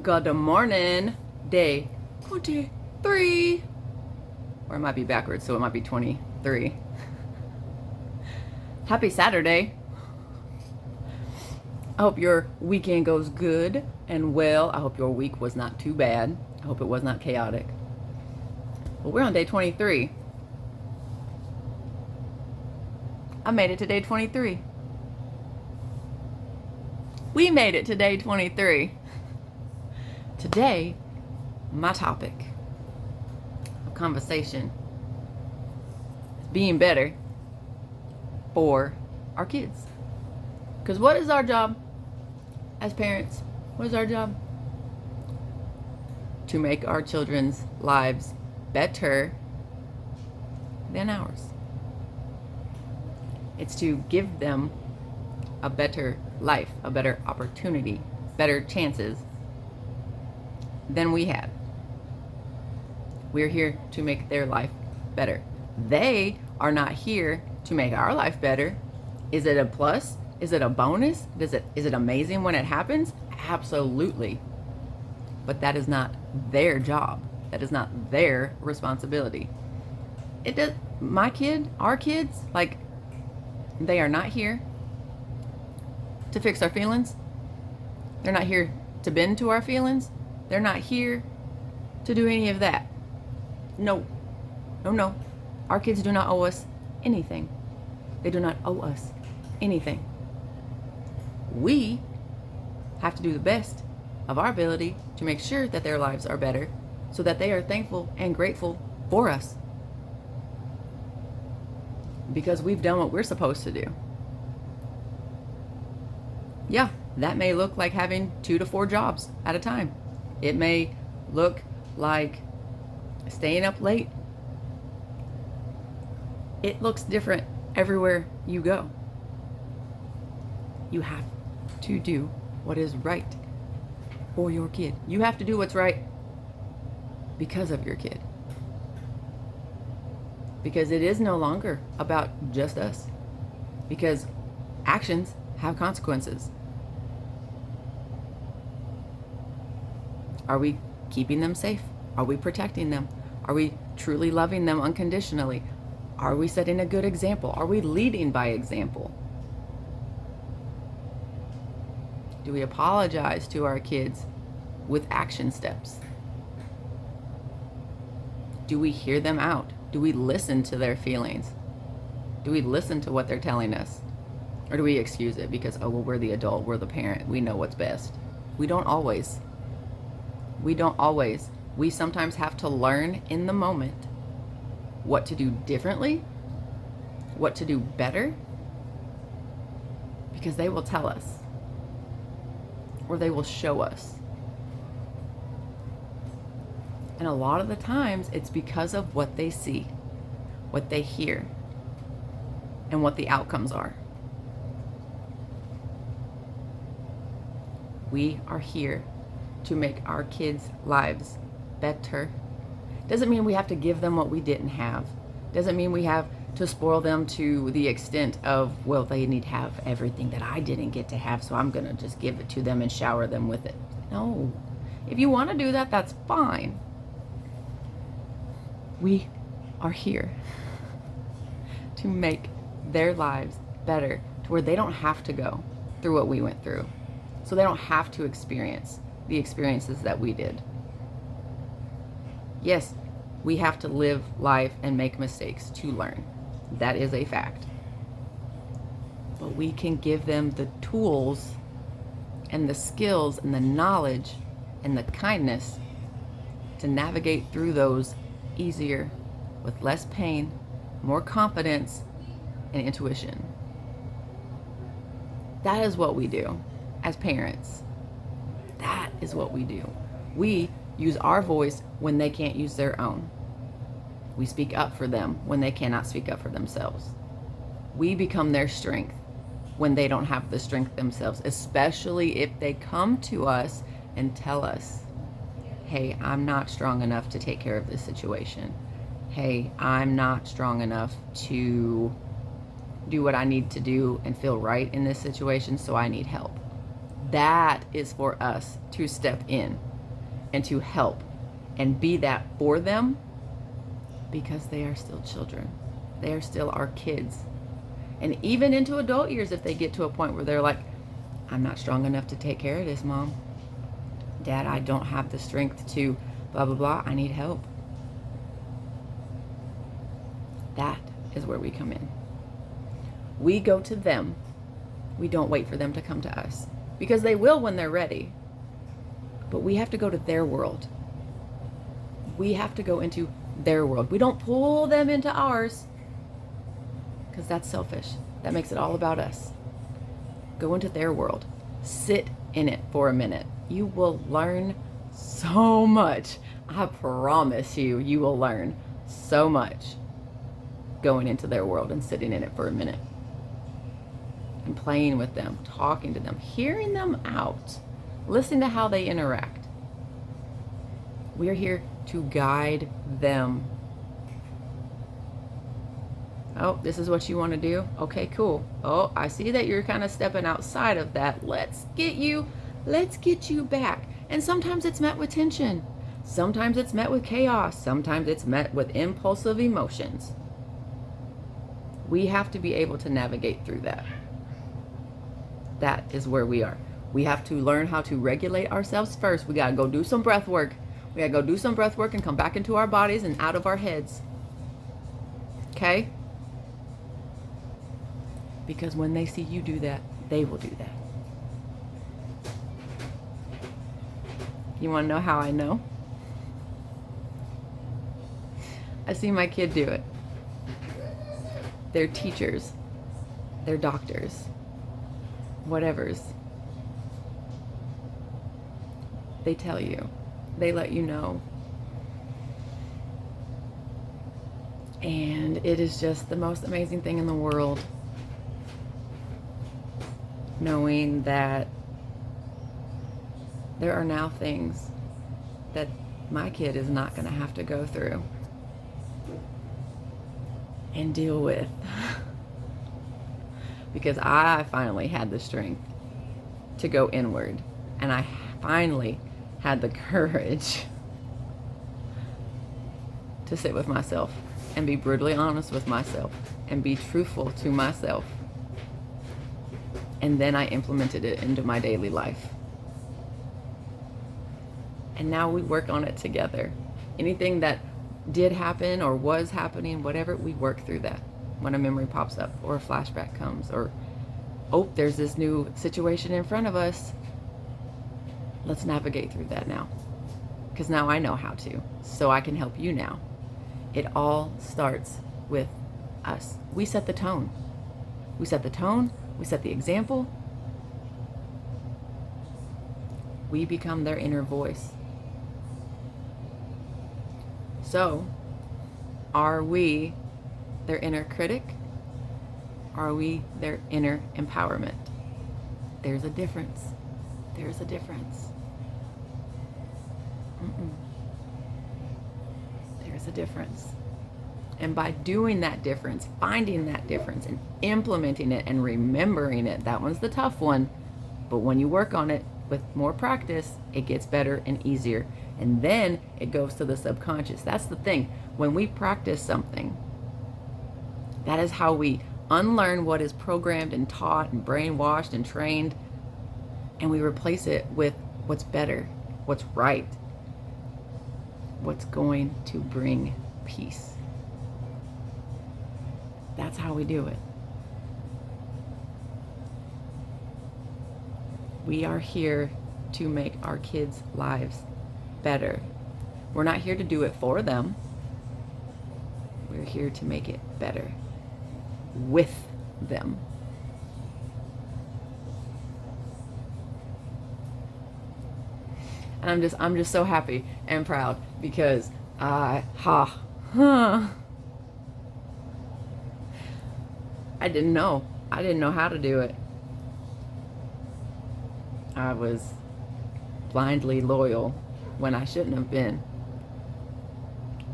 Good morning, day 23. Or it might be backwards, so it might be 23. Happy Saturday. I hope your weekend goes good and well. I hope your week was not too bad. I hope it was not chaotic. Well, we're on day 23. I made it to day 23. We made it to day 23. Today, my topic of conversation is being better for our kids. Because what is our job as parents? What is our job? To make our children's lives better than ours. It's to give them a better life, a better opportunity, better chances than we had. We're here to make their life better. They are not here to make our life better. Is it a plus? Is it a bonus? Is it amazing when it happens? Absolutely. But that is not their job. That is not their responsibility. It does. My kid, our kids, like, they are not here to fix our feelings. They're not here to bend to our feelings. They're not here to do any of that. No. No. Our kids do not owe us anything. They do not owe us anything. We have to do the best of our ability to make sure that their lives are better so that they are thankful and grateful for us. Because we've done what we're supposed to do. Yeah, that may look like having 2 to 4 jobs at a time. It may look like staying up late. It looks different everywhere you go. You have to do what is right for your kid. You have to do what's right because of your kid. Because it is no longer about just us. Because actions have consequences. Are we keeping them safe? Are we protecting them? Are we truly loving them unconditionally? Are we setting a good example? Are we leading by example? Do we apologize to our kids with action steps? Do we hear them out? Do we listen to their feelings? Do we listen to what they're telling us? Or do we excuse it because, oh, well, we're the adult, we're the parent, we know what's best? We don't always. We sometimes have to learn in the moment what to do differently, what to do better, because they will tell us or they will show us. And a lot of the times it's because of what they see, what they hear, and what the outcomes are. We are here to make our kids' lives better. Doesn't mean we have to give them what we didn't have. Doesn't mean we have to spoil them to the extent of, well, they need to have everything that I didn't get to have, so I'm gonna just give it to them and shower them with it. No. If you want to do that, that's fine. We are here to make their lives better, to where they don't have to go through what we went through. So they don't have to experience the experiences that we did. Yes, we have to live life and make mistakes to learn. That is a fact. But we can give them the tools and the skills and the knowledge and the kindness to navigate through those easier, with less pain, more confidence, and intuition. That is what we do as parents. That is what we do. We use our voice when they can't use their own. We speak up for them when they cannot speak up for themselves. We become their strength when they don't have the strength themselves, especially if they come to us and tell us, hey, I'm not strong enough to take care of this situation. Hey, I'm not strong enough to do what I need to do and feel right in this situation, so I need help. That is for us to step in and to help and be that for them, because they are still children. They are still our kids. And even into adult years, if they get to a point where they're like, I'm not strong enough to take care of this, Mom. Dad, I don't have the strength to blah, blah, blah. I need help. That is where we come in. We go to them. We don't wait for them to come to us, because they will when they're ready. But we have to go to their world. We have to go into their world. We don't pull them into ours, because that's selfish. That makes it all about us. Go into their world. Sit in it for a minute. You will learn so much. I promise you, you will learn so much going into their world and sitting in it for a minute. And playing with them, talking to them, hearing them out, listening to how they interact. We're here to guide them. Oh, this is what you want to do? Okay, cool. Oh, I see that you're kind of stepping outside of that. Let's get you back. And sometimes it's met with tension. Sometimes it's met with chaos. Sometimes it's met with impulsive emotions. We have to be able to navigate through that. That is where we are. We have to learn how to regulate ourselves first. We got to go do some breath work. We got to go do some breath work and come back into our bodies and out of our heads. Okay? Because when they see you do that, they will do that. You want to know how I know? I see my kid do it. They're teachers. They're doctors. Whatevers. They tell you. They let you know. And it is just the most amazing thing in the world, knowing that there are now things that my kid is not going to have to go through and deal with. Because I finally had the strength to go inward, and I finally had the courage to sit with myself and be brutally honest with myself and be truthful to myself. And then I implemented it into my daily life. And now we work on it together. Anything that did happen or was happening, whatever, we work through that. When a memory pops up or a flashback comes, or, oh, there's this new situation in front of us. Let's navigate through that now. Because now I know how to, so I can help you now. It all starts with us. We set the tone. We set the tone. We set the example. We become their inner voice. So, are we their inner critic? Are we their inner empowerment? There's a difference. There's a difference. There's a difference. And by doing that difference, finding that difference and implementing it and remembering it, that one's the tough one. But when you work on it with more practice, it gets better and easier. And then it goes to the subconscious. That's the thing. When we practice something, that is how we unlearn what is programmed and taught and brainwashed and trained, and we replace it with what's better, what's right, what's going to bring peace. That's how we do it. We are here to make our kids' lives better. We're not here to do it for them. We're here to make it better with them. And I'm just so happy and proud because I didn't know how to do it. I was blindly loyal when I shouldn't have been.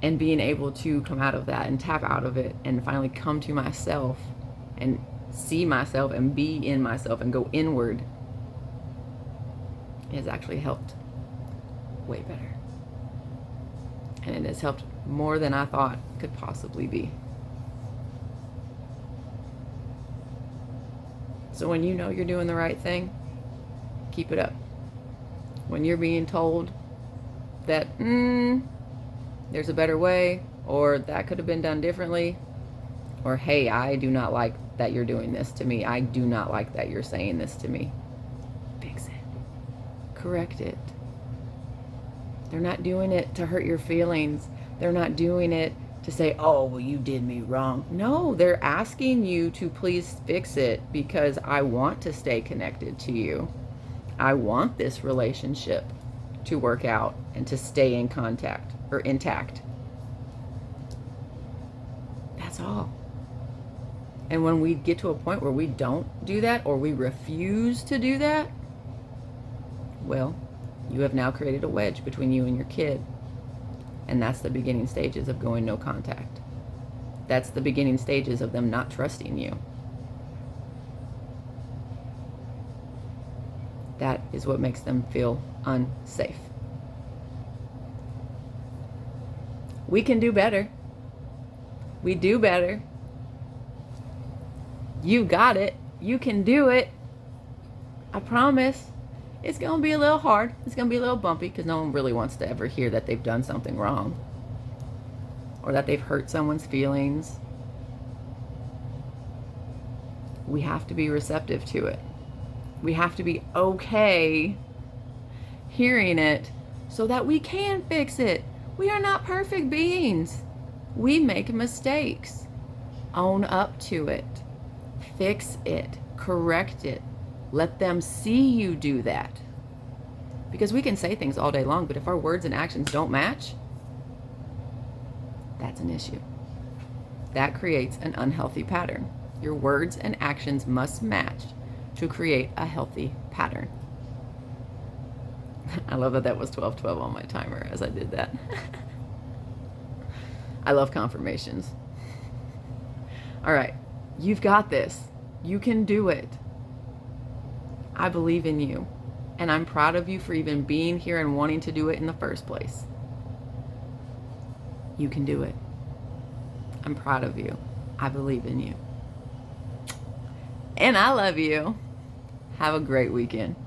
And being able to come out of that and tap out of it and finally come to myself and see myself and be in myself and go inward has actually helped way better. And it has helped more than I thought could possibly be. So when you know you're doing the right thing, keep it up. When you're being told that there's a better way, or that could have been done differently, or hey, I do not like that you're doing this to me, I do not like that you're saying this to me, fix it. Correct it. They're not doing it to hurt your feelings. They're not doing it to say, oh, well, you did me wrong. No, they're asking you to please fix it because I want to stay connected to you. I want this relationship to work out and to stay in contact or intact. That's all. And when we get to a point where we don't do that or we refuse to do that, well, you have now created a wedge between you and your kid. And that's the beginning stages of going no contact. That's the beginning stages of them not trusting you. That is what makes them feel unsafe. We can do better. We do better. You got it. You can do it. I promise. It's going to be a little hard. It's going to be a little bumpy because no one really wants to ever hear that they've done something wrong or that they've hurt someone's feelings. We have to be receptive to it. We have to be okay hearing it so that we can fix it. We are not perfect beings. We make mistakes. Own up to it. Fix it. Correct it. Let them see you do that. Because we can say things all day long, but if our words and actions don't match, that's an issue. That creates an unhealthy pattern. Your words and actions must match to create a healthy pattern. I love that was 12:12 on my timer as I did that. I love confirmations. All right, you've got this. You can do it. I believe in you, and I'm proud of you for even being here and wanting to do it in the first place. You can do it. I'm proud of you. I believe in you. And I love you. Have a great weekend.